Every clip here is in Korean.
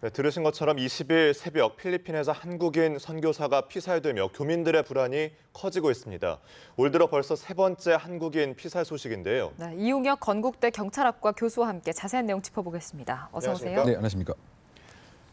네, 들으신 것처럼 20일 새벽 필리핀에서 한국인 선교사가 피살되며 교민들의 불안이 커지고 있습니다. 올 들어 벌써 세 번째 한국인 피살 소식인데요. 네, 이용혁 건국대 경찰학과 교수와 함께 자세한 내용 짚어보겠습니다. 어서 오세요. 네, 안녕하십니까.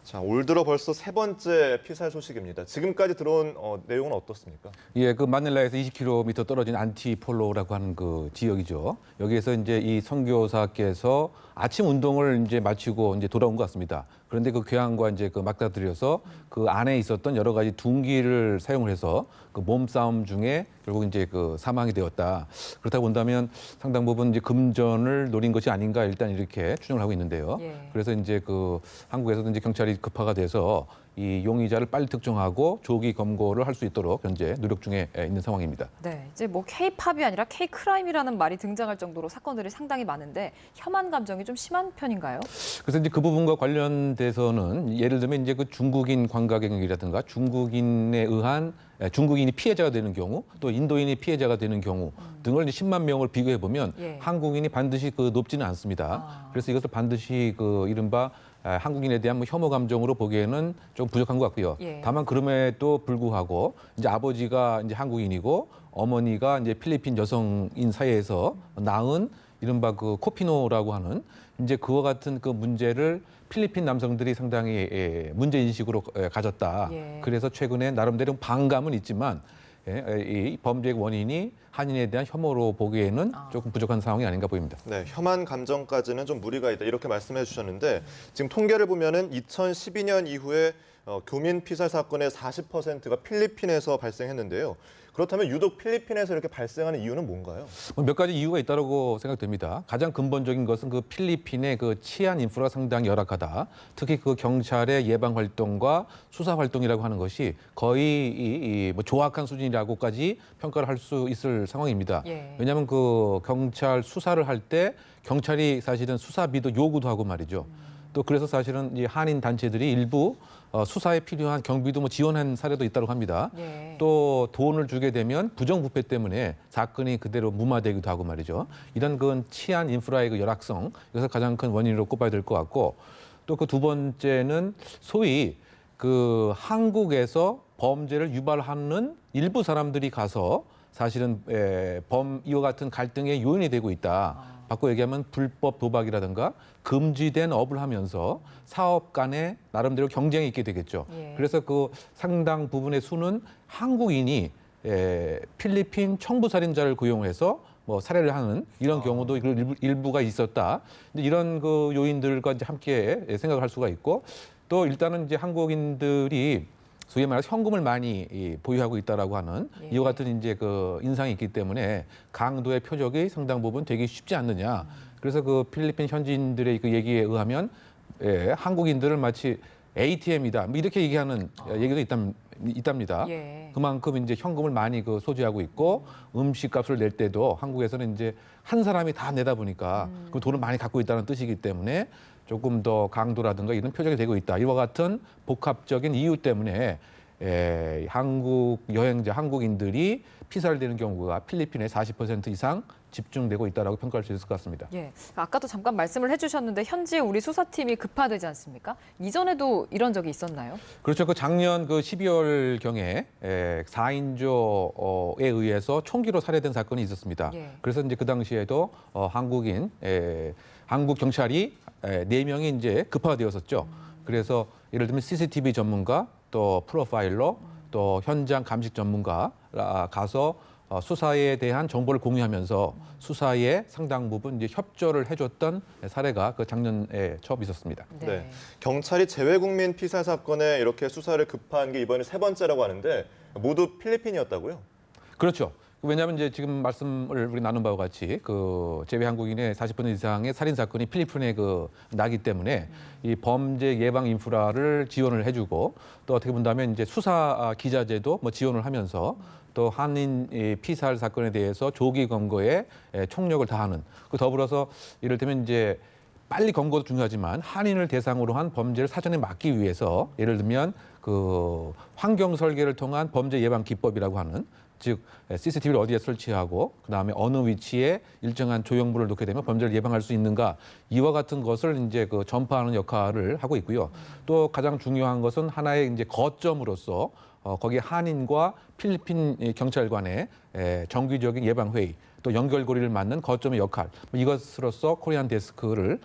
자, 올 들어 벌써 세 번째 피살 소식입니다. 지금까지 들어온 내용은 어떻습니까? 예, 그 마닐라에서 20km 떨어진 안티폴로라고 하는 그 지역이죠. 여기에서 이제 이 선교사께서 아침 운동을 이제 마치고 이제 돌아온 것 같습니다. 그런데 그 괴한과 이제 그 맞닥뜨려서 그 안에 있었던 여러 가지 둔기를 사용을 해서 그 몸싸움 중에 결국 이제 그 사망이 되었다. 그렇다 본다면 상당 부분 이제 금전을 노린 것이 아닌가 일단 이렇게 추정을 하고 있는데요. 예. 그래서 이제 그 한국에서도 이제 경찰이 급파가 돼서 이 용의자를 빨리 특정하고 조기 검거를 할 수 있도록 현재 노력 중에 있는 상황입니다. 네, 이제 뭐 K-팝이 아니라 K-크라임이라는 말이 등장할 정도로 사건들이 상당히 많은데 혐한 감정이 좀 심한 편인가요? 그래서 이제 그 부분과 관련돼서는 예를 들면 이제 그 중국인 관광객이라든가 중국인에 의한 중국인이 피해자가 되는 경우 또 인도인이 피해자가 되는 경우 등을 이제 10만 명을 비교해 보면 예. 한국인이 반드시 그 높지는 않습니다. 그래서 이것을 반드시 그 이른바 한국인에 대한 뭐 혐오 감정으로 보기에는 좀 부족한 것 같고요. 예. 다만 그럼에도 불구하고 이제 아버지가 이제 한국인이고 어머니가 이제 필리핀 여성인 사이에서 낳은 이른바 그 코피노라고 하는 이제 그와 같은 그 문제를 필리핀 남성들이 상당히 문제 인식으로 가졌다. 예. 그래서 최근에 나름대로 반감은 있지만 이 범죄의 원인이 한인에 대한 혐오로 보기에는 조금 부족한 상황이 아닌가 보입니다. 네, 혐한 감정까지는 좀 무리가 있다 이렇게 말씀해 주셨는데 지금 통계를 보면은 2012년 이후에 교민 피살 사건의 40%가 필리핀에서 발생했는데요. 그렇다면 유독 필리핀에서 이렇게 발생하는 이유는 뭔가요? 몇 가지 이유가 있다고 생각됩니다. 가장 근본적인 것은 그 필리핀의 그 치안 인프라가 상당히 열악하다. 특히 그 경찰의 예방 활동과 수사 활동이라고 하는 것이 거의 뭐 조악한 수준이라고까지 평가를 할 수 있을 상황입니다. 예. 왜냐하면 그 경찰 수사를 할 때 경찰이 사실은 수사비도 요구도 하고 말이죠. 또 그래서 사실은 이 한인 단체들이 일부 수사에 필요한 경비도 뭐 지원한 사례도 있다고 합니다. 예. 또 돈을 주게 되면 부정부패 때문에 사건이 그대로 무마되기도 하고 말이죠. 이런 그 치안 인프라의 그 열악성, 이것을 가장 큰 원인으로 꼽아야 될 것 같고 또 그 두 번째는 소위 그 한국에서 범죄를 유발하는 일부 사람들이 가서 사실은 이와 같은 갈등의 요인이 되고 있다. 바꿔 얘기하면 불법 도박이라든가 금지된 업을 하면서 사업 간에 나름대로 경쟁이 있게 되겠죠. 예. 그래서 그 상당 부분의 수는 한국인이 필리핀 청부살인자를 고용해서 뭐 살해를 하는 이런 경우도 일부가 있었다. 근데 이런 그 요인들과 이제 함께 생각을 할 수가 있고 또 일단은 이제 한국인들이 소위 말해서 현금을 많이 보유하고 있다라고 하는 예. 이와 같은 이제 그 인상이 있기 때문에 강도의 표적이 상당 부분 되기 쉽지 않느냐. 그래서 그 필리핀 현지인들의 그 얘기에 의하면 한국인들을 마치 ATM이다. 뭐 이렇게 얘기하는 얘기도 있답니다. 예. 그만큼 이제 현금을 많이 그 소지하고 있고 음식값을 낼 때도 한국에서는 이제 한 사람이 다 내다 보니까 그 돈을 많이 갖고 있다는 뜻이기 때문에 조금 더 강도라든가 이런 표적이 되고 있다. 이와 같은 복합적인 이유 때문에 한국 여행자, 한국인들이 피살되는 경우가 필리핀에 40% 이상 집중되고 있다고 평가할 수 있을 것 같습니다. 예. 아까도 잠깐 말씀을 해주셨는데 현지에 우리 수사팀이 급파되지 않습니까? 이전에도 이런 적이 있었나요? 그렇죠. 그 작년 그 12월 경에 4인조에 의해서 총기로 살해된 사건이 있었습니다. 예. 그래서 이제 그 당시에도 한국인 한국 경찰이 4명이 이제 급파가 되었었죠. 그래서 예를 들면 CCTV 전문가, 또 프로파일러, 또 현장 감식 전문가가 가서 수사에 대한 정보를 공유하면서 수사에 상당 부분 이제 협조를 해줬던 사례가 그 작년에 처음 있었습니다. 네. 경찰이 재외국민 피살 사건에 이렇게 수사를 급파한 게 이번에 세 번째라고 하는데 모두 필리핀이었다고요? 그렇죠. 왜냐하면 이제 지금 말씀을 우리 나눈 바와 같이 그 재외 한국인의 40% 이상의 살인 사건이 필리핀에 그 나기 때문에 이 범죄 예방 인프라를 지원을 해주고 또 어떻게 본다면 이제 수사 기자재도 뭐 지원을 하면서 또 한인 피살 사건에 대해서 조기 검거에 총력을 다하는 그 더불어서 이를테면 이제 빨리 검거도 중요하지만 한인을 대상으로 한 범죄를 사전에 막기 위해서 예를 들면 그 환경 설계를 통한 범죄 예방 기법이라고 하는 즉 CCTV를 어디에 설치하고 그다음에 어느 위치에 일정한 조형물을 놓게 되면 범죄를 예방할 수 있는가 이와 같은 것을 이제 그 전파하는 역할을 하고 있고요. 또 가장 중요한 것은 하나의 이제 거점으로서 거기에 한인과 필리핀 경찰관의 정기적인 예방 회의 또 연결고리를 맞는 거점의 역할 이것으로서 코리안 데스크를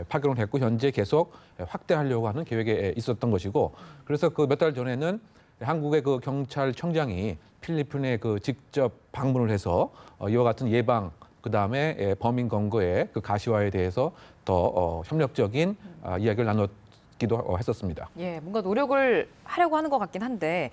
파견을 했고 현재 계속 확대하려고 하는 계획에 있었던 것이고 그래서 그 몇 달 전에는 한국의 그 경찰청장이 필리핀에 그 직접 방문을 해서 이와 같은 예방 그다음에 범인 검거의 그 가시화에 대해서 더 협력적인 이야기를 나눴기도 했었습니다. 예, 뭔가 노력을 하려고 하는 것 같긴 한데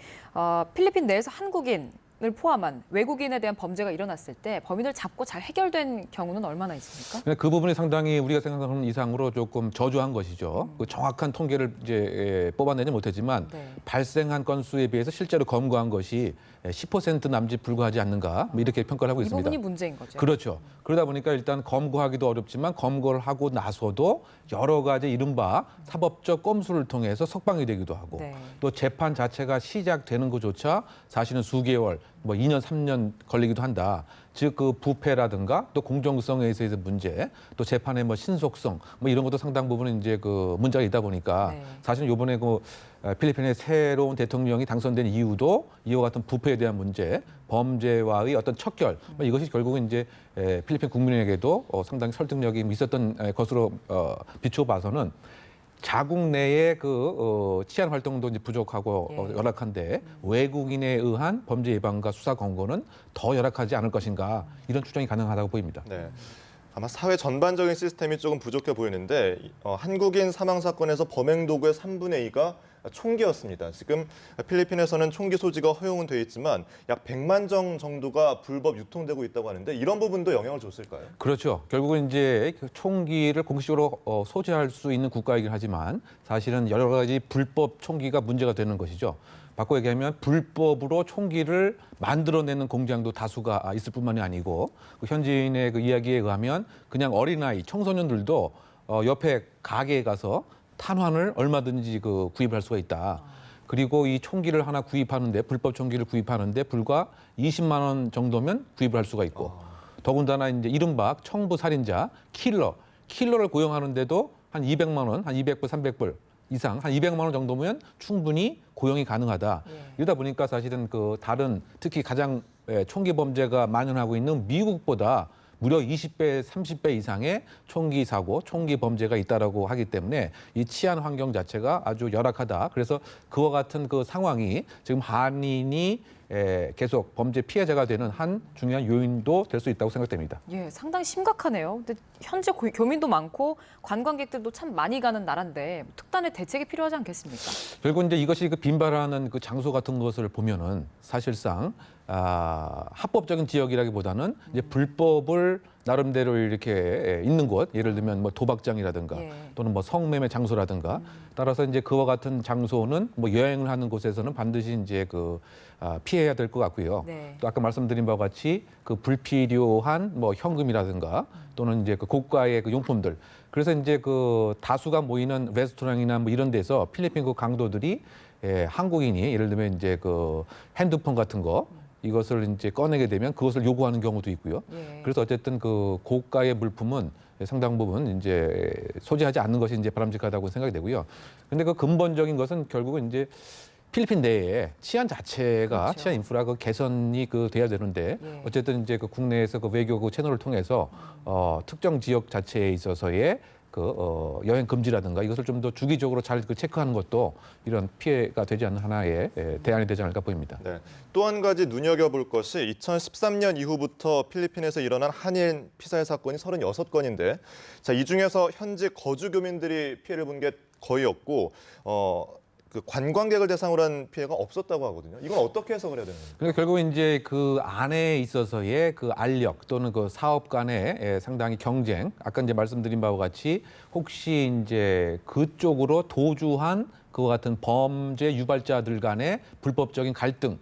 필리핀 내에서 한국인을 포함한 외국인에 대한 범죄가 일어났을 때 범인을 잡고 잘 해결된 경우는 얼마나 있습니까? 그 부분이 상당히 우리가 생각하는 이상으로 조금 저조한 것이죠. 그 정확한 통계를 이제 뽑아내지 못했지만 네. 발생한 건수에 비해서 실제로 검거한 것이 10% 남짓 불과하지 않는가 뭐 이렇게 평가를 하고 이 있습니다. 부분이 문제인 거죠. 그렇죠. 그러다 보니까 일단 검거하기도 어렵지만 검거를 하고 나서도 여러 가지 이른바 사법적 꼼수를 통해서 석방이 되기도 하고 네. 또 재판 자체가 시작되는 것조차 사실은 수개월, 뭐 2년, 3년 걸리기도 한다. 즉 그 부패라든가 또 공정성에 있어서 문제, 또 재판의 뭐 신속성, 뭐 이런 것도 상당 부분은 이제 그 문제가 있다 보니까 네. 사실 이번에 그 필리핀의 새로운 대통령이 당선된 이유도 이와 같은 부패에 대한 문제, 범죄와의 어떤 척결, 뭐 이것이 결국은 이제 필리핀 국민에게도 상당히 설득력이 있었던 것으로 비추어 봐서는 자국 내의 그 치안 활동도 이제 부족하고 예. 열악한데 외국인에 의한 범죄 예방과 수사 검거는 더 열악하지 않을 것인가 이런 추정이 가능하다고 보입니다. 네. 아마 사회 전반적인 시스템이 조금 부족해 보이는데 한국인 사망 사건에서 범행 도구의 3분의 2가 총기였습니다. 지금 필리핀에서는 총기 소지가 허용은 돼 있지만 약 100만 정 정도가 불법 유통되고 있다고 하는데 이런 부분도 영향을 줬을까요? 그렇죠. 결국은 이제 총기를 공식적으로 소지할 수 있는 국가이긴 하지만 사실은 여러 가지 불법 총기가 문제가 되는 것이죠. 바꿔 얘기하면 불법으로 총기를 만들어내는 공장도 다수가 있을 뿐만이 아니고 그 현지인의 그 이야기에 의하면 그냥 어린아이, 청소년들도 옆에 가게에 가서 탄환을 얼마든지 그 구입할 수가 있다. 그리고 이 총기를 하나 구입하는데 불법 총기를 구입하는데 불과 20만 원 정도면 구입을 할 수가 있고 더군다나 이제 이른바 청부 살인자 킬러를 고용하는데도 한 200만 원, 한 200불, 300불 이상 한 200만 원 정도면 충분히 고용이 가능하다. 예. 이러다 보니까 사실은 그 다른 특히 가장 총기 범죄가 만연하고 있는 미국보다 무려 20배, 30배 이상의 총기 사고, 총기 범죄가 있다라고 하기 때문에 이 치안 환경 자체가 아주 열악하다. 그래서 그와 같은 그 상황이 지금 한인이 계속 범죄 피해자가 되는 한 중요한 요인도 될 수 있다고 생각됩니다. 예, 상당히 심각하네요. 근데 현재 교민도 많고 관광객들도 참 많이 가는 나라인데 특단의 대책이 필요하지 않겠습니까? 결국 이제 이것이 그 빈발하는 그 장소 같은 것을 보면은 사실상 합법적인 지역이라기보다는 이제 불법을 나름대로 이렇게 있는 곳, 예를 들면 뭐 도박장이라든가 예. 또는 뭐 성매매 장소라든가 따라서 이제 그와 같은 장소는 뭐 여행을 하는 곳에서는 반드시 이제 그 피해야 될 것 같고요. 네. 또 아까 말씀드린 바와 같이 그 불필요한 뭐 현금이라든가 또는 이제 그 고가의 그 용품들. 그래서 이제 그 다수가 모이는 레스토랑이나 뭐 이런 데서 필리핀 그 강도들이 한국인이 예를 들면 이제 그 핸드폰 같은 거 이것을 이제 꺼내게 되면 그것을 요구하는 경우도 있고요. 예. 그래서 어쨌든 그 고가의 물품은 상당 부분 이제 소지하지 않는 것이 이제 바람직하다고 생각이 되고요. 근데 그 근본적인 것은 결국은 이제 필리핀 내에 치안 자체가 그렇죠. 치안 인프라가 개선이 그 돼야 되는데 예. 어쨌든 이제 그 국내에서 그 외교 그 채널을 통해서 특정 지역 자체에 있어서의 그 여행 금지라든가 이것을 좀 더 주기적으로 잘 그 체크하는 것도 이런 피해가 되지 않는 하나의 대안이 되지 않을까 보입니다. 네. 또 한 가지 눈여겨볼 것이 2013년 이후부터 필리핀에서 일어난 한인 피살 사건이 36건인데 자, 이 중에서 현지 거주 교민들이 피해를 본 게 거의 없고 그 관광객을 대상으로 한 피해가 없었다고 하거든요. 이건 어떻게 해석을 해야 되는 겁니까? 그러니까 결국 이제 그 안에 있어서의 그 알력 또는 그 사업 간의 상당히 경쟁, 아까 이제 말씀드린 바와 같이 혹시 이제 그쪽으로 도주한 그와 같은 범죄 유발자들 간의 불법적인 갈등,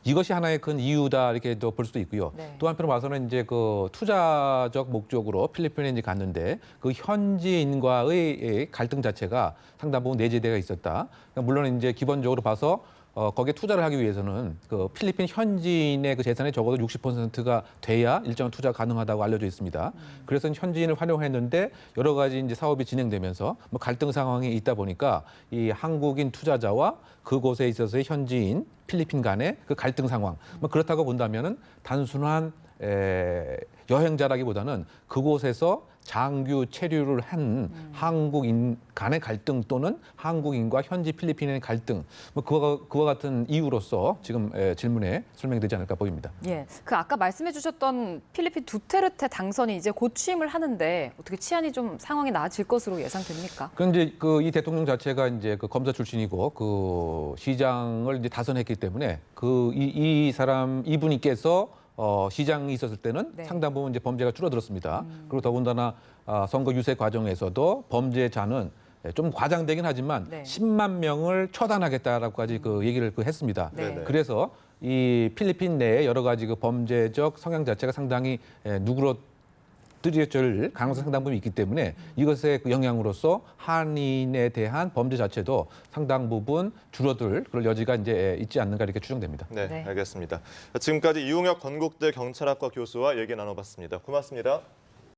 이것이 하나의 큰 이유다 이렇게도 볼 수도 있고요. 네. 또 한편으로 봐서는 이제 그 투자적 목적으로 필리핀에 이제 갔는데 그 현지인과의 갈등 자체가 상당 부분 내재되어 있었다. 그러니까 물론 이제 기본적으로 봐서 거기에 투자를 하기 위해서는 그 필리핀 현지인의 그 재산이 적어도 60%가 돼야 일정한 투자가 가능하다고 알려져 있습니다. 그래서 현지인을 활용했는데 여러 가지 이제 사업이 진행되면서 뭐 갈등 상황이 있다 보니까 이 한국인 투자자와 그곳에 있어서의 현지인 필리핀 간의 그 갈등 상황. 뭐 그렇다고 본다면은 단순한 여행자라기보다는 그곳에서 장기 체류를 한 한국인 간의 갈등 또는 한국인과 현지 필리핀인의 갈등, 뭐 그와 같은 이유로서 지금 질문에 설명되지 않을까 보입니다. 예, 그 아까 말씀해주셨던 필리핀 두테르테 당선이 이제 곧 취임을 하는데 어떻게 치안이 좀 상황이 나아질 것으로 예상됩니까? 그런데 이 대통령 자체가 이제 그 검사 출신이고 그 시장을 이제 다선했기 때문에 이분께서 시장이 있었을 때는 네. 상당 부분 이제 범죄가 줄어들었습니다. 그리고 더군다나 선거 유세 과정에서도 범죄자는 좀 과장되긴 하지만 네. 10만 명을 처단하겠다라고까지 그 얘기를 했습니다. 네. 그래서 이 필리핀 내에 여러 가지 그 범죄적 성향 자체가 상당히 누그러뜨려질 가능성이 상당 부분 있기 때문에 이것의 그 영향으로서 한인에 대한 범죄 자체도 상당 부분 줄어들 그럴 여지가 이제 있지 않는가 이렇게 추정됩니다. 네, 네. 알겠습니다. 지금까지 이웅혁 건국대 경찰학과 교수와 얘기 나눠봤습니다. 고맙습니다.